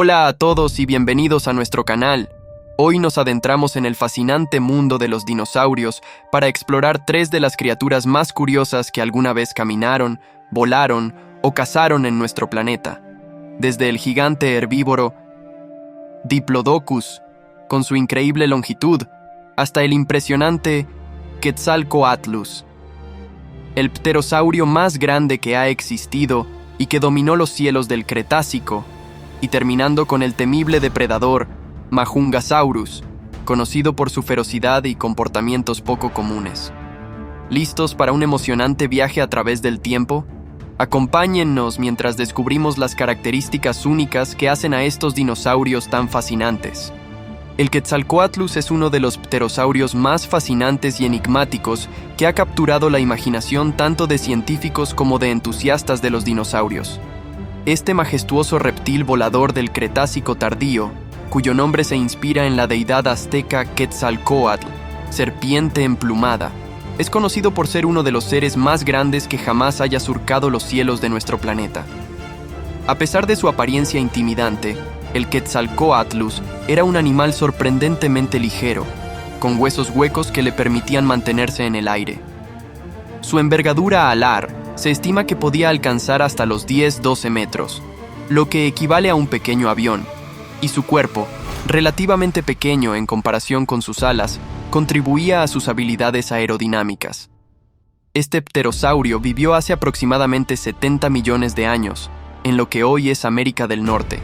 Hola a todos y bienvenidos a nuestro canal. Hoy nos adentramos en el fascinante mundo de los dinosaurios para explorar tres de las criaturas más curiosas que alguna vez caminaron, volaron o cazaron en nuestro planeta. Desde el gigante herbívoro Diplodocus, con su increíble longitud, hasta el impresionante Quetzalcoatlus, el pterosaurio más grande que ha existido y que dominó los cielos del Cretácico, y terminando con el temible depredador Majungasaurus, conocido por su ferocidad y comportamientos poco comunes. ¿Listos para un emocionante viaje a través del tiempo? Acompáñennos mientras descubrimos las características únicas que hacen a estos dinosaurios tan fascinantes. El Quetzalcoatlus es uno de los pterosaurios más fascinantes y enigmáticos que ha capturado la imaginación tanto de científicos como de entusiastas de los dinosaurios. Este majestuoso reptil volador del Cretácico tardío, cuyo nombre se inspira en la deidad azteca Quetzalcóatl, serpiente emplumada, es conocido por ser uno de los seres más grandes que jamás haya surcado los cielos de nuestro planeta. A pesar de su apariencia intimidante, el Quetzalcóatlus era un animal sorprendentemente ligero, con huesos huecos que le permitían mantenerse en el aire. Su envergadura alar se estima que podía alcanzar hasta los 10-12 metros, lo que equivale a un pequeño avión, y su cuerpo, relativamente pequeño en comparación con sus alas, contribuía a sus habilidades aerodinámicas. Este pterosaurio vivió hace aproximadamente 70 millones de años, en lo que hoy es América del Norte,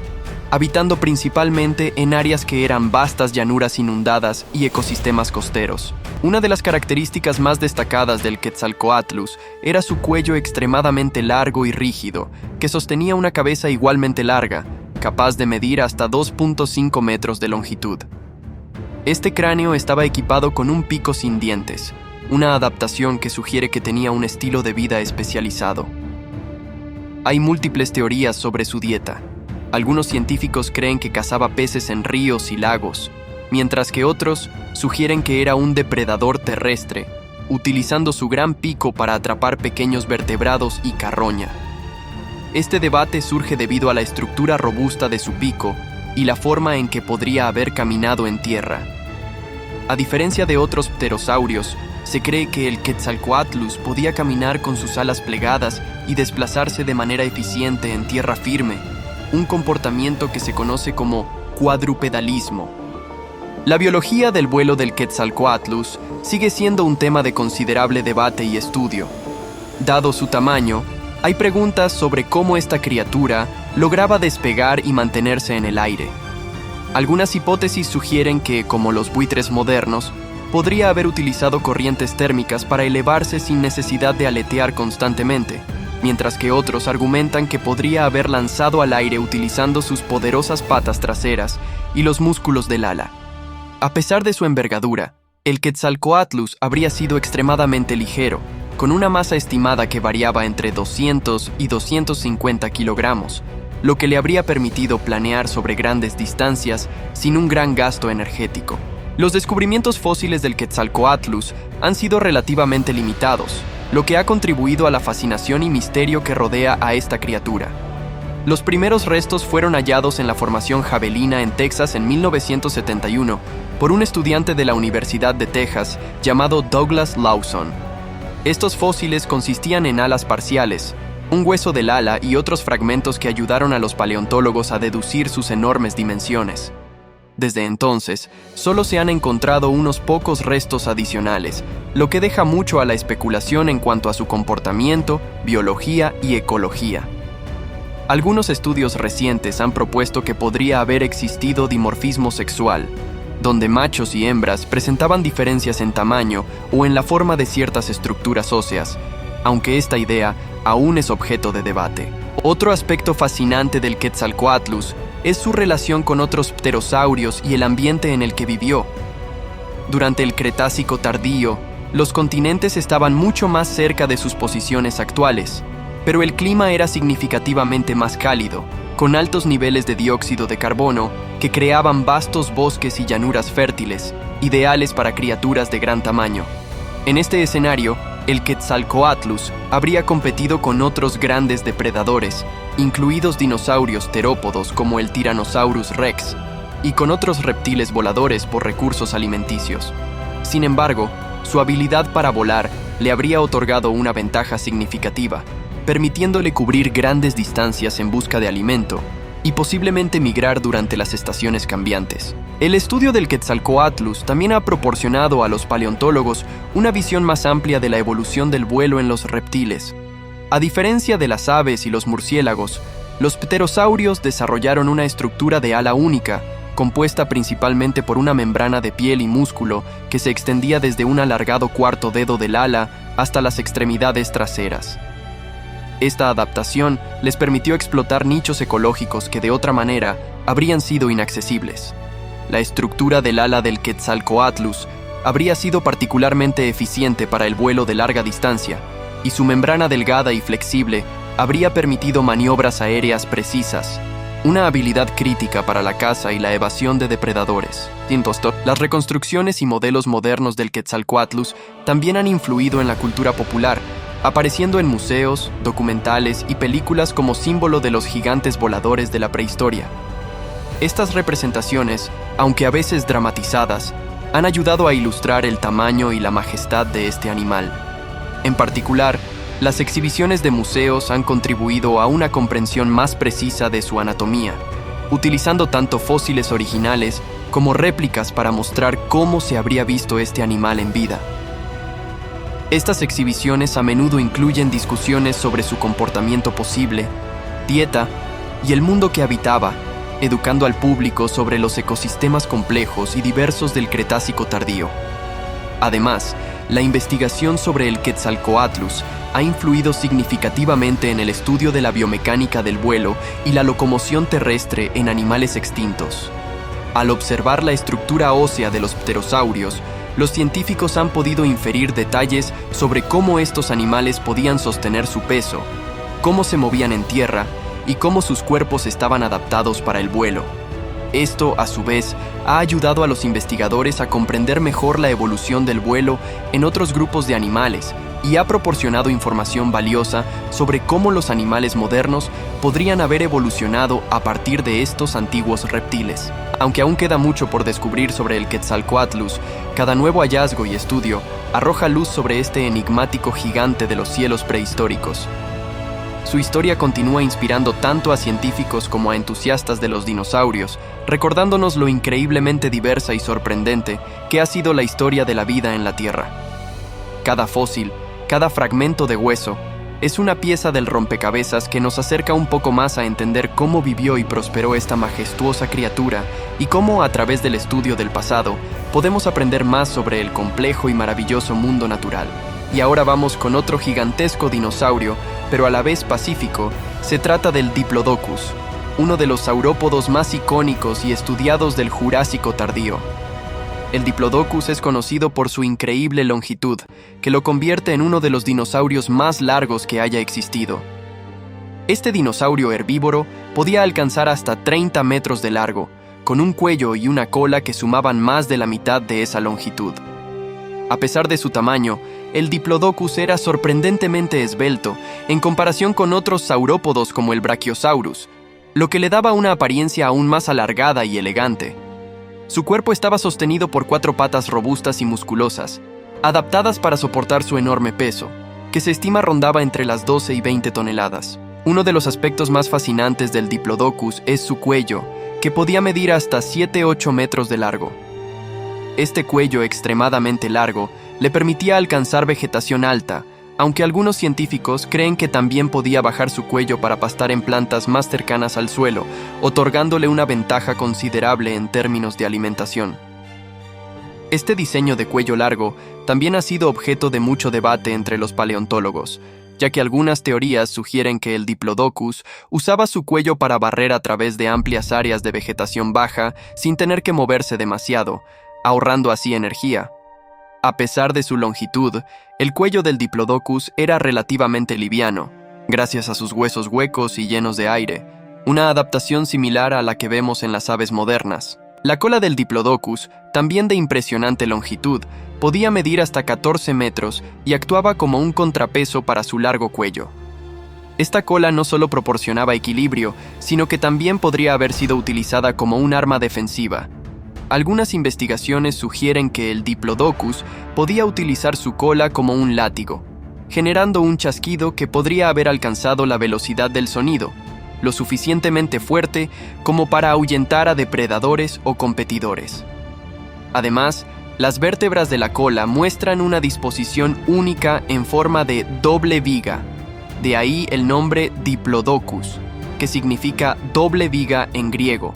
habitando principalmente en áreas que eran vastas llanuras inundadas y ecosistemas costeros. Una de las características más destacadas del Quetzalcoatlus era su cuello extremadamente largo y rígido, que sostenía una cabeza igualmente larga, capaz de medir hasta 2.5 metros de longitud. Este cráneo estaba equipado con un pico sin dientes, una adaptación que sugiere que tenía un estilo de vida especializado. Hay múltiples teorías sobre su dieta. Algunos científicos creen que cazaba peces en ríos y lagos, mientras que otros sugieren que era un depredador terrestre, utilizando su gran pico para atrapar pequeños vertebrados y carroña. Este debate surge debido a la estructura robusta de su pico y la forma en que podría haber caminado en tierra. A diferencia de otros pterosaurios, se cree que el Quetzalcoatlus podía caminar con sus alas plegadas y desplazarse de manera eficiente en tierra firme, un comportamiento que se conoce como cuadrupedalismo. La biología del vuelo del Quetzalcoatlus sigue siendo un tema de considerable debate y estudio. Dado su tamaño, hay preguntas sobre cómo esta criatura lograba despegar y mantenerse en el aire. Algunas hipótesis sugieren que, como los buitres modernos, podría haber utilizado corrientes térmicas para elevarse sin necesidad de aletear constantemente, mientras que otros argumentan que podría haber lanzado al aire utilizando sus poderosas patas traseras y los músculos del ala. A pesar de su envergadura, el Quetzalcoatlus habría sido extremadamente ligero, con una masa estimada que variaba entre 200 y 250 kilogramos, lo que le habría permitido planear sobre grandes distancias sin un gran gasto energético. Los descubrimientos fósiles del Quetzalcoatlus han sido relativamente limitados, lo que ha contribuido a la fascinación y misterio que rodea a esta criatura. Los primeros restos fueron hallados en la formación Javelina en Texas en 1971 por un estudiante de la Universidad de Texas llamado Douglas Lawson. Estos fósiles consistían en alas parciales, un hueso del ala y otros fragmentos que ayudaron a los paleontólogos a deducir sus enormes dimensiones. Desde entonces, solo se han encontrado unos pocos restos adicionales, lo que deja mucho a la especulación en cuanto a su comportamiento, biología y ecología. Algunos estudios recientes han propuesto que podría haber existido dimorfismo sexual, donde machos y hembras presentaban diferencias en tamaño o en la forma de ciertas estructuras óseas, aunque esta idea aún es objeto de debate. Otro aspecto fascinante del Quetzalcoatlus es su relación con otros pterosaurios y el ambiente en el que vivió. Durante el Cretácico tardío, los continentes estaban mucho más cerca de sus posiciones actuales, pero el clima era significativamente más cálido, con altos niveles de dióxido de carbono que creaban vastos bosques y llanuras fértiles, ideales para criaturas de gran tamaño. En este escenario, el Quetzalcoatlus habría competido con otros grandes depredadores, incluidos dinosaurios terópodos como el Tyrannosaurus rex, y con otros reptiles voladores por recursos alimenticios. Sin embargo, su habilidad para volar le habría otorgado una ventaja significativa, permitiéndole cubrir grandes distancias en busca de alimento y posiblemente migrar durante las estaciones cambiantes. El estudio del Quetzalcoatlus también ha proporcionado a los paleontólogos una visión más amplia de la evolución del vuelo en los reptiles. A diferencia de las aves y los murciélagos, los pterosaurios desarrollaron una estructura de ala única, compuesta principalmente por una membrana de piel y músculo que se extendía desde un alargado cuarto dedo del ala hasta las extremidades traseras. Esta adaptación les permitió explotar nichos ecológicos que de otra manera habrían sido inaccesibles. La estructura del ala del Quetzalcoatlus habría sido particularmente eficiente para el vuelo de larga distancia, y su membrana delgada y flexible habría permitido maniobras aéreas precisas, una habilidad crítica para la caza y la evasión de depredadores. Las reconstrucciones y modelos modernos del Quetzalcoatlus también han influido en la cultura popular, apareciendo en museos, documentales y películas como símbolo de los gigantes voladores de la prehistoria. Estas representaciones, aunque a veces dramatizadas, han ayudado a ilustrar el tamaño y la majestad de este animal. En particular, las exhibiciones de museos han contribuido a una comprensión más precisa de su anatomía, utilizando tanto fósiles originales como réplicas para mostrar cómo se habría visto este animal en vida. Estas exhibiciones a menudo incluyen discusiones sobre su comportamiento posible, dieta y el mundo que habitaba, educando al público sobre los ecosistemas complejos y diversos del Cretácico tardío. Además, la investigación sobre el Quetzalcoatlus ha influido significativamente en el estudio de la biomecánica del vuelo y la locomoción terrestre en animales extintos. Al observar la estructura ósea de los pterosaurios, los científicos han podido inferir detalles sobre cómo estos animales podían sostener su peso, cómo se movían en tierra y cómo sus cuerpos estaban adaptados para el vuelo. Esto, a su vez, ha ayudado a los investigadores a comprender mejor la evolución del vuelo en otros grupos de animales y ha proporcionado información valiosa sobre cómo los animales modernos podrían haber evolucionado a partir de estos antiguos reptiles. Aunque aún queda mucho por descubrir sobre el Quetzalcoatlus, cada nuevo hallazgo y estudio arroja luz sobre este enigmático gigante de los cielos prehistóricos. Su historia continúa inspirando tanto a científicos como a entusiastas de los dinosaurios, recordándonos lo increíblemente diversa y sorprendente que ha sido la historia de la vida en la Tierra. Cada fósil, cada fragmento de hueso, es una pieza del rompecabezas que nos acerca un poco más a entender cómo vivió y prosperó esta majestuosa criatura y cómo, a través del estudio del pasado, podemos aprender más sobre el complejo y maravilloso mundo natural. Y ahora vamos con otro gigantesco dinosaurio, pero a la vez pacífico. Se trata del Diplodocus, uno de los saurópodos más icónicos y estudiados del Jurásico tardío. El Diplodocus es conocido por su increíble longitud, que lo convierte en uno de los dinosaurios más largos que haya existido. Este dinosaurio herbívoro podía alcanzar hasta 30 metros de largo, con un cuello y una cola que sumaban más de la mitad de esa longitud. A pesar de su tamaño, el Diplodocus era sorprendentemente esbelto en comparación con otros saurópodos como el Brachiosaurus, lo que le daba una apariencia aún más alargada y elegante. Su cuerpo estaba sostenido por 4 patas robustas y musculosas, adaptadas para soportar su enorme peso, que se estima rondaba entre las 12 y 20 toneladas. Uno de los aspectos más fascinantes del Diplodocus es su cuello, que podía medir hasta 7-8 metros de largo. Este cuello extremadamente largo le permitía alcanzar vegetación alta, aunque algunos científicos creen que también podía bajar su cuello para pastar en plantas más cercanas al suelo, otorgándole una ventaja considerable en términos de alimentación. Este diseño de cuello largo también ha sido objeto de mucho debate entre los paleontólogos, ya que algunas teorías sugieren que el Diplodocus usaba su cuello para barrer a través de amplias áreas de vegetación baja sin tener que moverse demasiado, ahorrando así energía. A pesar de su longitud, el cuello del Diplodocus era relativamente liviano, gracias a sus huesos huecos y llenos de aire, una adaptación similar a la que vemos en las aves modernas. La cola del Diplodocus, también de impresionante longitud, podía medir hasta 14 metros y actuaba como un contrapeso para su largo cuello. Esta cola no solo proporcionaba equilibrio, sino que también podría haber sido utilizada como un arma defensiva. Algunas investigaciones sugieren que el Diplodocus podía utilizar su cola como un látigo, generando un chasquido que podría haber alcanzado la velocidad del sonido, lo suficientemente fuerte como para ahuyentar a depredadores o competidores. Además, las vértebras de la cola muestran una disposición única en forma de doble viga, de ahí el nombre Diplodocus, que significa doble viga en griego,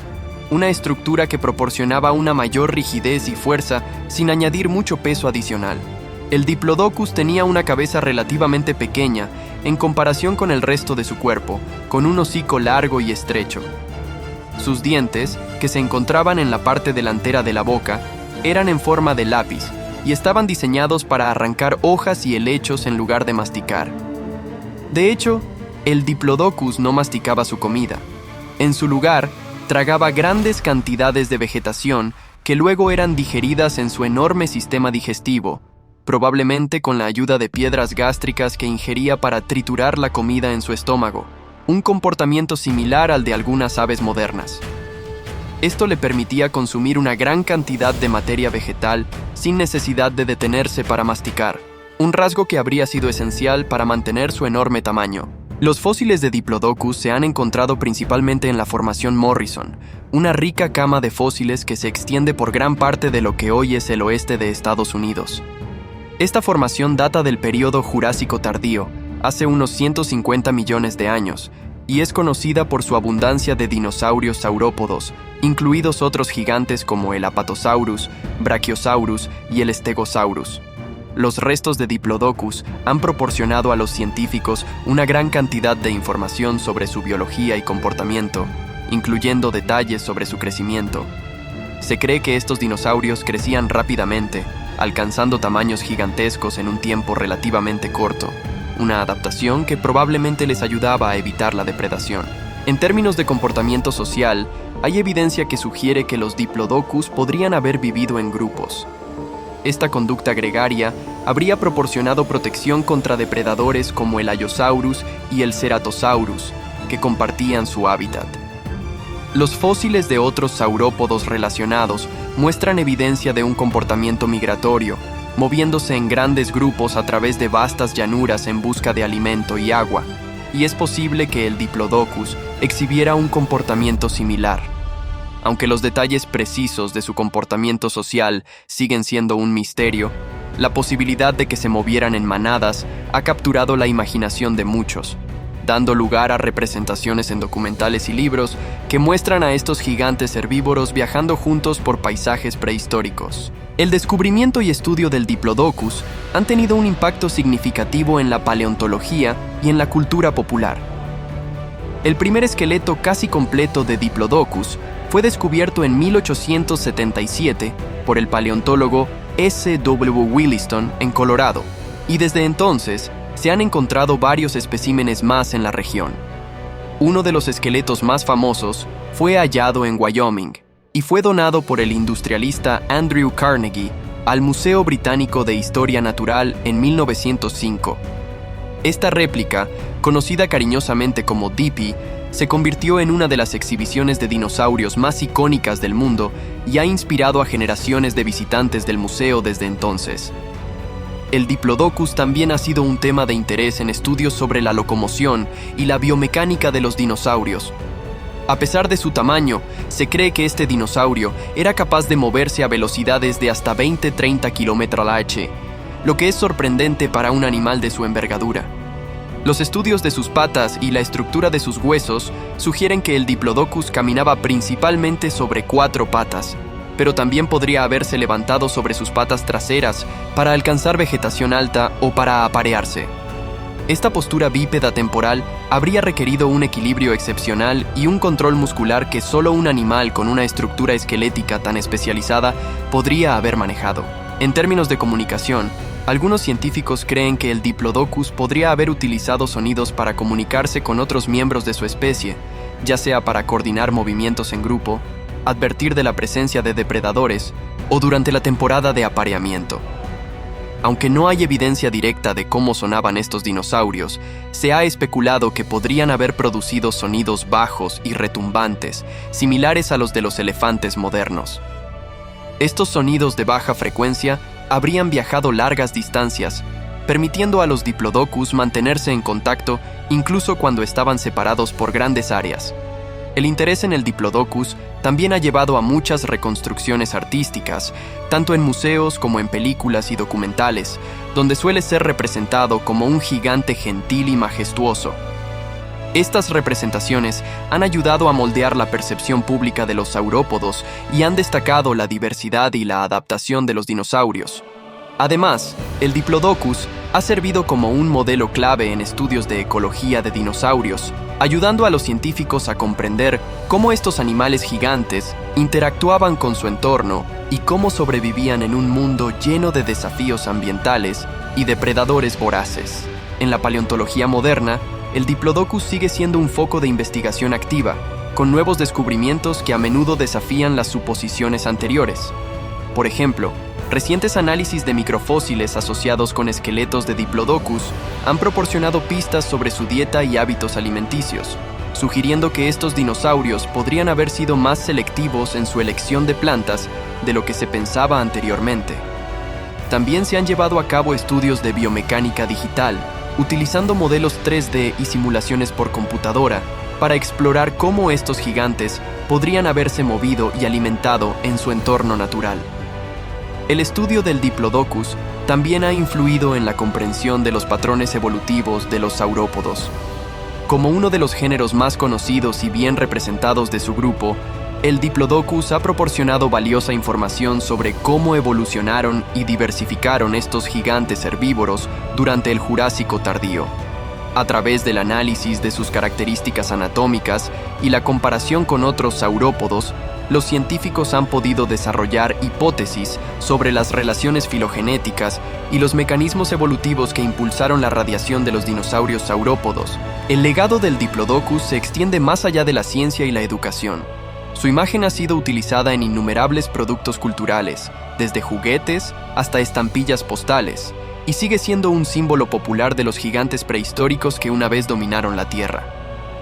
una estructura que proporcionaba una mayor rigidez y fuerza sin añadir mucho peso adicional. El Diplodocus tenía una cabeza relativamente pequeña en comparación con el resto de su cuerpo, con un hocico largo y estrecho. Sus dientes, que se encontraban en la parte delantera de la boca, eran en forma de lápiz y estaban diseñados para arrancar hojas y helechos en lugar de masticar. De hecho, el Diplodocus no masticaba su comida. En su lugar, tragaba grandes cantidades de vegetación que luego eran digeridas en su enorme sistema digestivo, probablemente con la ayuda de piedras gástricas que ingería para triturar la comida en su estómago, un comportamiento similar al de algunas aves modernas. Esto le permitía consumir una gran cantidad de materia vegetal sin necesidad de detenerse para masticar, un rasgo que habría sido esencial para mantener su enorme tamaño. Los fósiles de Diplodocus se han encontrado principalmente en la Formación Morrison, una rica cama de fósiles que se extiende por gran parte de lo que hoy es el oeste de Estados Unidos. Esta formación data del período Jurásico tardío, hace unos 150 millones de años, y es conocida por su abundancia de dinosaurios saurópodos, incluidos otros gigantes como el Apatosaurus, Brachiosaurus y el Stegosaurus. Los restos de Diplodocus han proporcionado a los científicos una gran cantidad de información sobre su biología y comportamiento, incluyendo detalles sobre su crecimiento. Se cree que estos dinosaurios crecían rápidamente, alcanzando tamaños gigantescos en un tiempo relativamente corto, una adaptación que probablemente les ayudaba a evitar la depredación. En términos de comportamiento social, hay evidencia que sugiere que los Diplodocus podrían haber vivido en grupos. Esta conducta gregaria habría proporcionado protección contra depredadores como el Allosaurus y el Ceratosaurus, que compartían su hábitat. Los fósiles de otros saurópodos relacionados muestran evidencia de un comportamiento migratorio, moviéndose en grandes grupos a través de vastas llanuras en busca de alimento y agua, y es posible que el Diplodocus exhibiera un comportamiento similar. Aunque los detalles precisos de su comportamiento social siguen siendo un misterio, la posibilidad de que se movieran en manadas ha capturado la imaginación de muchos, dando lugar a representaciones en documentales y libros que muestran a estos gigantes herbívoros viajando juntos por paisajes prehistóricos. El descubrimiento y estudio del Diplodocus han tenido un impacto significativo en la paleontología y en la cultura popular. El primer esqueleto casi completo de Diplodocus fue descubierto en 1877 por el paleontólogo S. W. Williston en Colorado, y desde entonces se han encontrado varios especímenes más en la región. Uno de los esqueletos más famosos fue hallado en Wyoming y fue donado por el industrialista Andrew Carnegie al Museo Británico de Historia Natural en 1905. Esta réplica, conocida cariñosamente como Dippy, se convirtió en una de las exhibiciones de dinosaurios más icónicas del mundo y ha inspirado a generaciones de visitantes del museo desde entonces. El Diplodocus también ha sido un tema de interés en estudios sobre la locomoción y la biomecánica de los dinosaurios. A pesar de su tamaño, se cree que este dinosaurio era capaz de moverse a velocidades de hasta 20-30 km/h, lo que es sorprendente para un animal de su envergadura. Los estudios de sus patas y la estructura de sus huesos sugieren que el Diplodocus caminaba principalmente sobre 4 patas, pero también podría haberse levantado sobre sus patas traseras para alcanzar vegetación alta o para aparearse. Esta postura bípeda temporal habría requerido un equilibrio excepcional y un control muscular que solo un animal con una estructura esquelética tan especializada podría haber manejado. En términos de comunicación, algunos científicos creen que el Diplodocus podría haber utilizado sonidos para comunicarse con otros miembros de su especie, ya sea para coordinar movimientos en grupo, advertir de la presencia de depredadores o durante la temporada de apareamiento. Aunque no hay evidencia directa de cómo sonaban estos dinosaurios, se ha especulado que podrían haber producido sonidos bajos y retumbantes, similares a los de los elefantes modernos. Estos sonidos de baja frecuencia habrían viajado largas distancias, permitiendo a los Diplodocus mantenerse en contacto incluso cuando estaban separados por grandes áreas. El interés en el Diplodocus también ha llevado a muchas reconstrucciones artísticas, tanto en museos como en películas y documentales, donde suele ser representado como un gigante gentil y majestuoso. Estas representaciones han ayudado a moldear la percepción pública de los saurópodos y han destacado la diversidad y la adaptación de los dinosaurios. Además, el Diplodocus ha servido como un modelo clave en estudios de ecología de dinosaurios, ayudando a los científicos a comprender cómo estos animales gigantes interactuaban con su entorno y cómo sobrevivían en un mundo lleno de desafíos ambientales y depredadores voraces. En la paleontología moderna, el Diplodocus sigue siendo un foco de investigación activa, con nuevos descubrimientos que a menudo desafían las suposiciones anteriores. Por ejemplo, recientes análisis de microfósiles asociados con esqueletos de Diplodocus han proporcionado pistas sobre su dieta y hábitos alimenticios, sugiriendo que estos dinosaurios podrían haber sido más selectivos en su elección de plantas de lo que se pensaba anteriormente. También se han llevado a cabo estudios de biomecánica digital, utilizando modelos 3D y simulaciones por computadora para explorar cómo estos gigantes podrían haberse movido y alimentado en su entorno natural. El estudio del Diplodocus también ha influido en la comprensión de los patrones evolutivos de los saurópodos. Como uno de los géneros más conocidos y bien representados de su grupo, el Diplodocus ha proporcionado valiosa información sobre cómo evolucionaron y diversificaron estos gigantes herbívoros durante el Jurásico tardío. A través del análisis de sus características anatómicas y la comparación con otros saurópodos, los científicos han podido desarrollar hipótesis sobre las relaciones filogenéticas y los mecanismos evolutivos que impulsaron la radiación de los dinosaurios saurópodos. El legado del Diplodocus se extiende más allá de la ciencia y la educación. Su imagen ha sido utilizada en innumerables productos culturales, desde juguetes hasta estampillas postales, y sigue siendo un símbolo popular de los gigantes prehistóricos que una vez dominaron la Tierra.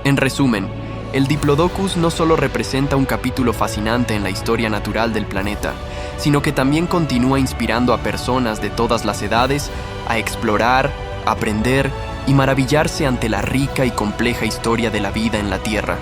En resumen, el Diplodocus no solo representa un capítulo fascinante en la historia natural del planeta, sino que también continúa inspirando a personas de todas las edades a explorar, aprender y maravillarse ante la rica y compleja historia de la vida en la Tierra.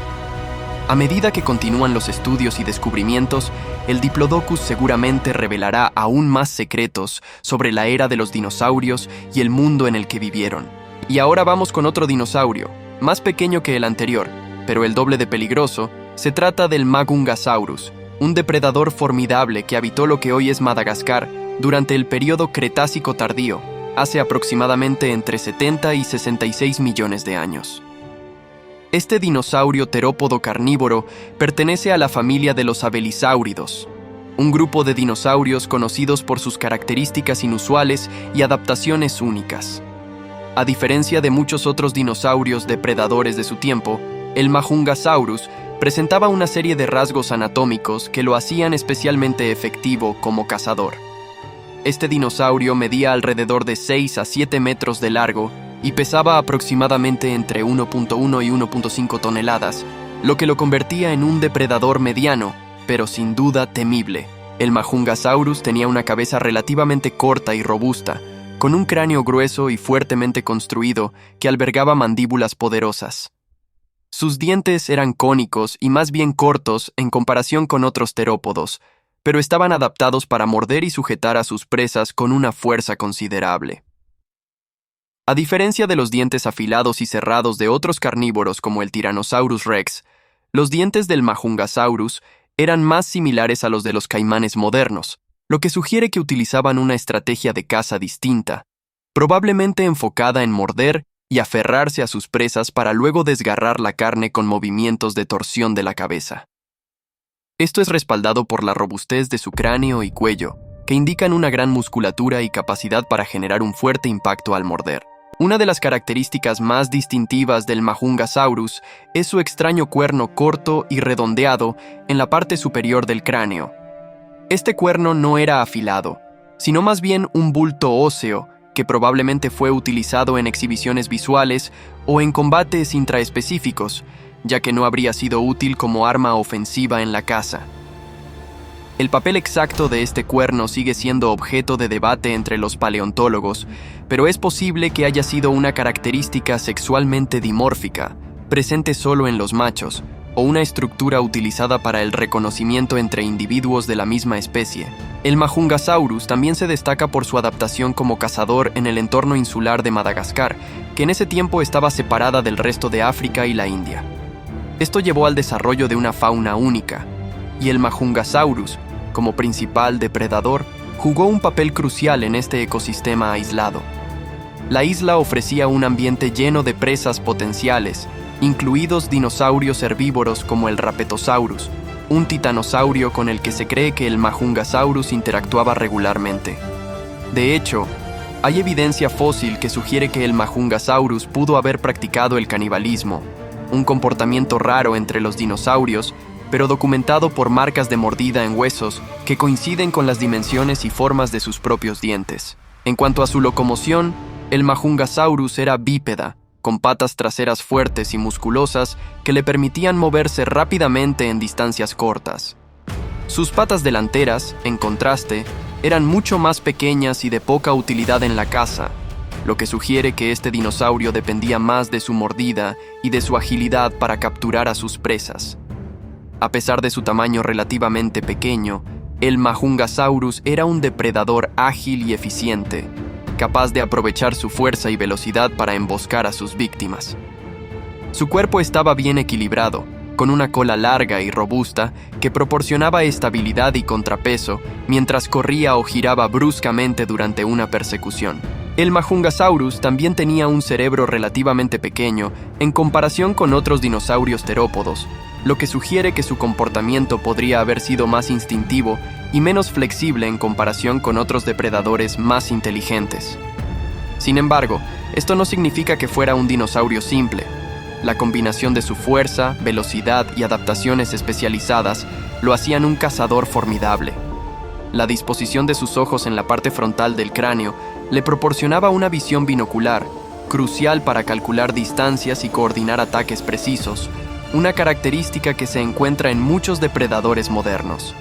A medida que continúan los estudios y descubrimientos, el Diplodocus seguramente revelará aún más secretos sobre la era de los dinosaurios y el mundo en el que vivieron. Y ahora vamos con otro dinosaurio, más pequeño que el anterior, pero el doble de peligroso. Se trata del Majungasaurus, un depredador formidable que habitó lo que hoy es Madagascar durante el período Cretácico tardío, hace aproximadamente entre 70 y 66 millones de años. Este dinosaurio terópodo carnívoro pertenece a la familia de los abelisáuridos, un grupo de dinosaurios conocidos por sus características inusuales y adaptaciones únicas. A diferencia de muchos otros dinosaurios depredadores de su tiempo, el Majungasaurus presentaba una serie de rasgos anatómicos que lo hacían especialmente efectivo como cazador. Este dinosaurio medía alrededor de 6 a 7 metros de largo y pesaba aproximadamente entre 1.1 y 1.5 toneladas, lo que lo convertía en un depredador mediano, pero sin duda temible. El Majungasaurus tenía una cabeza relativamente corta y robusta, con un cráneo grueso y fuertemente construido que albergaba mandíbulas poderosas. Sus dientes eran cónicos y más bien cortos en comparación con otros terópodos, pero estaban adaptados para morder y sujetar a sus presas con una fuerza considerable. A diferencia de los dientes afilados y cerrados de otros carnívoros como el Tyrannosaurus rex, los dientes del Majungasaurus eran más similares a los de los caimanes modernos, lo que sugiere que utilizaban una estrategia de caza distinta, probablemente enfocada en morder y aferrarse a sus presas para luego desgarrar la carne con movimientos de torsión de la cabeza. Esto es respaldado por la robustez de su cráneo y cuello, que indican una gran musculatura y capacidad para generar un fuerte impacto al morder. Una de las características más distintivas del Majungasaurus es su extraño cuerno corto y redondeado en la parte superior del cráneo. Este cuerno no era afilado, sino más bien un bulto óseo que probablemente fue utilizado en exhibiciones visuales o en combates intraespecíficos, ya que no habría sido útil como arma ofensiva en la caza. El papel exacto de este cuerno sigue siendo objeto de debate entre los paleontólogos, pero es posible que haya sido una característica sexualmente dimórfica, presente solo en los machos, o una estructura utilizada para el reconocimiento entre individuos de la misma especie. El Majungasaurus también se destaca por su adaptación como cazador en el entorno insular de Madagascar, que en ese tiempo estaba separada del resto de África y la India. Esto llevó al desarrollo de una fauna única, y el Majungasaurus, como principal depredador, jugó un papel crucial en este ecosistema aislado. La isla ofrecía un ambiente lleno de presas potenciales, incluidos dinosaurios herbívoros como el Rapetosaurus, un titanosaurio con el que se cree que el Majungasaurus interactuaba regularmente. De hecho, hay evidencia fósil que sugiere que el Majungasaurus pudo haber practicado el canibalismo, un comportamiento raro entre los dinosaurios, pero documentado por marcas de mordida en huesos que coinciden con las dimensiones y formas de sus propios dientes. En cuanto a su locomoción, el Majungasaurus era bípeda, con patas traseras fuertes y musculosas que le permitían moverse rápidamente en distancias cortas. Sus patas delanteras, en contraste, eran mucho más pequeñas y de poca utilidad en la caza, lo que sugiere que este dinosaurio dependía más de su mordida y de su agilidad para capturar a sus presas. A pesar de su tamaño relativamente pequeño, el Majungasaurus era un depredador ágil y eficiente, capaz de aprovechar su fuerza y velocidad para emboscar a sus víctimas. Su cuerpo estaba bien equilibrado, con una cola larga y robusta que proporcionaba estabilidad y contrapeso mientras corría o giraba bruscamente durante una persecución. El Majungasaurus también tenía un cerebro relativamente pequeño en comparación con otros dinosaurios terópodos, lo que sugiere que su comportamiento podría haber sido más instintivo y menos flexible en comparación con otros depredadores más inteligentes. Sin embargo, esto no significa que fuera un dinosaurio simple. La combinación de su fuerza, velocidad y adaptaciones especializadas lo hacían un cazador formidable. La disposición de sus ojos en la parte frontal del cráneo le proporcionaba una visión binocular, crucial para calcular distancias y coordinar ataques precisos, una característica que se encuentra en muchos depredadores modernos.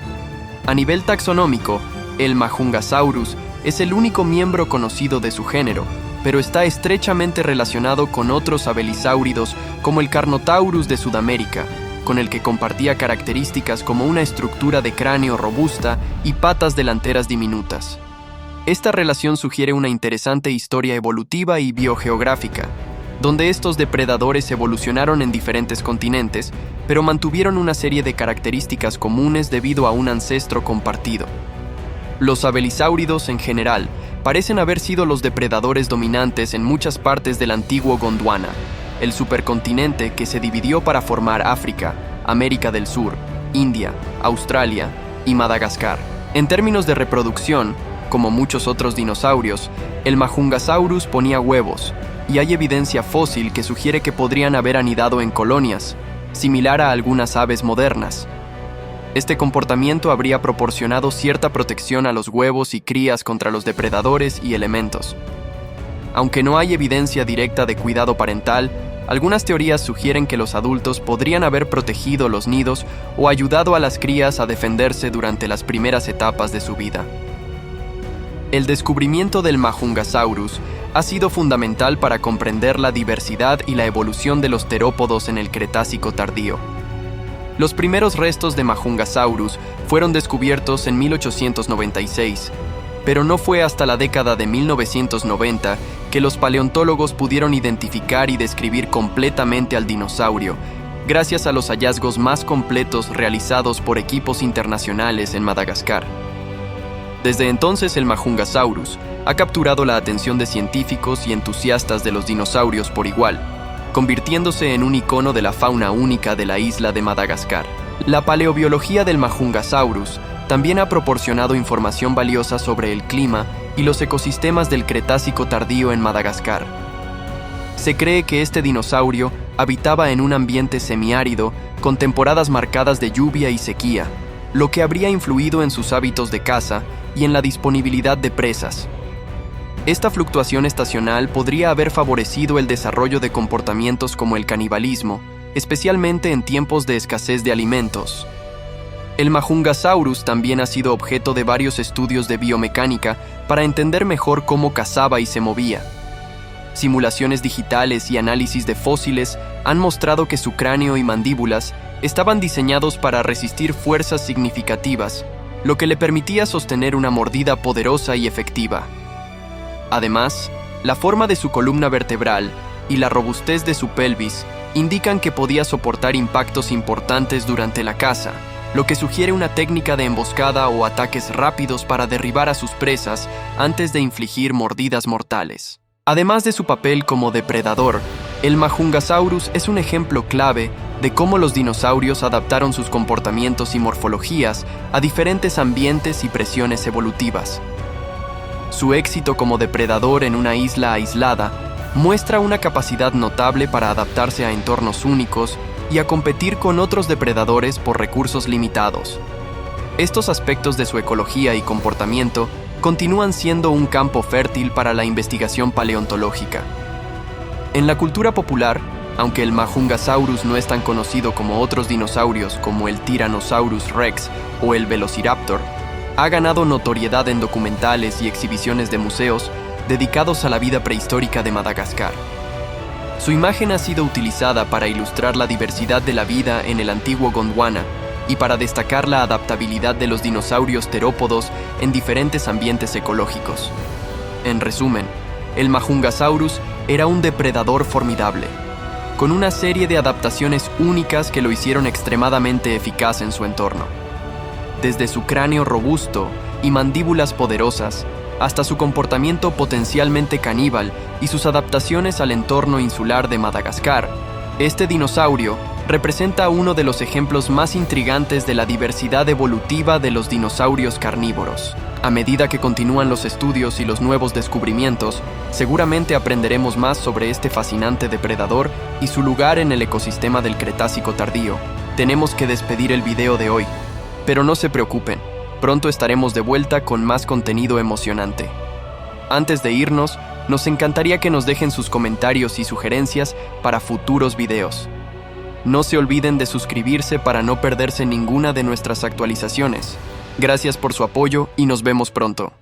A nivel taxonómico, el Majungasaurus es el único miembro conocido de su género, pero está estrechamente relacionado con otros abelisáuridos como el Carnotaurus de Sudamérica, con el que compartía características como una estructura de cráneo robusta y patas delanteras diminutas. Esta relación sugiere una interesante historia evolutiva y biogeográfica, donde estos depredadores evolucionaron en diferentes continentes, pero mantuvieron una serie de características comunes debido a un ancestro compartido. Los abelisáuridos en general parecen haber sido los depredadores dominantes en muchas partes del antiguo Gondwana, el supercontinente que se dividió para formar África, América del Sur, India, Australia y Madagascar. En términos de reproducción, como muchos otros dinosaurios, el Majungasaurus ponía huevos, y hay evidencia fósil que sugiere que podrían haber anidado en colonias, similar a algunas aves modernas. Este comportamiento habría proporcionado cierta protección a los huevos y crías contra los depredadores y elementos. Aunque no hay evidencia directa de cuidado parental, algunas teorías sugieren que los adultos podrían haber protegido los nidos o ayudado a las crías a defenderse durante las primeras etapas de su vida. El descubrimiento del Majungasaurus ha sido fundamental para comprender la diversidad y la evolución de los terópodos en el Cretácico tardío. Los primeros restos de Majungasaurus fueron descubiertos en 1896, pero no fue hasta la década de 1990 que los paleontólogos pudieron identificar y describir completamente al dinosaurio, gracias a los hallazgos más completos realizados por equipos internacionales en Madagascar. Desde entonces el Majungasaurus ha capturado la atención de científicos y entusiastas de los dinosaurios por igual, convirtiéndose en un icono de la fauna única de la isla de Madagascar. La paleobiología del Majungasaurus también ha proporcionado información valiosa sobre el clima y los ecosistemas del Cretácico tardío en Madagascar. Se cree que este dinosaurio habitaba en un ambiente semiárido con temporadas marcadas de lluvia y sequía, lo que habría influido en sus hábitos de caza y en la disponibilidad de presas. Esta fluctuación estacional podría haber favorecido el desarrollo de comportamientos como el canibalismo, especialmente en tiempos de escasez de alimentos. El Majungasaurus también ha sido objeto de varios estudios de biomecánica para entender mejor cómo cazaba y se movía. Simulaciones digitales y análisis de fósiles han mostrado que su cráneo y mandíbulas estaban diseñados para resistir fuerzas significativas, lo que le permitía sostener una mordida poderosa y efectiva. Además, la forma de su columna vertebral y la robustez de su pelvis indican que podía soportar impactos importantes durante la caza, lo que sugiere una técnica de emboscada o ataques rápidos para derribar a sus presas antes de infligir mordidas mortales. Además de su papel como depredador, el Majungasaurus es un ejemplo clave de cómo los dinosaurios adaptaron sus comportamientos y morfologías a diferentes ambientes y presiones evolutivas. Su éxito como depredador en una isla aislada muestra una capacidad notable para adaptarse a entornos únicos y a competir con otros depredadores por recursos limitados. Estos aspectos de su ecología y comportamiento continúan siendo un campo fértil para la investigación paleontológica. En la cultura popular, aunque el Majungasaurus no es tan conocido como otros dinosaurios como el Tyrannosaurus Rex o el Velociraptor, ha ganado notoriedad en documentales y exhibiciones de museos dedicados a la vida prehistórica de Madagascar. Su imagen ha sido utilizada para ilustrar la diversidad de la vida en el antiguo Gondwana y para destacar la adaptabilidad de los dinosaurios terópodos en diferentes ambientes ecológicos. En resumen, el Majungasaurus era un depredador formidable, con una serie de adaptaciones únicas que lo hicieron extremadamente eficaz en su entorno. Desde su cráneo robusto y mandíbulas poderosas, hasta su comportamiento potencialmente caníbal y sus adaptaciones al entorno insular de Madagascar, este dinosaurio representa uno de los ejemplos más intrigantes de la diversidad evolutiva de los dinosaurios carnívoros. A medida que continúan los estudios y los nuevos descubrimientos, seguramente aprenderemos más sobre este fascinante depredador y su lugar en el ecosistema del Cretácico tardío. Tenemos que despedir el video de hoy, pero no se preocupen. Pronto estaremos de vuelta con más contenido emocionante. Antes de irnos, nos encantaría que nos dejen sus comentarios y sugerencias para futuros videos. No se olviden de suscribirse para no perderse ninguna de nuestras actualizaciones. Gracias por su apoyo y nos vemos pronto.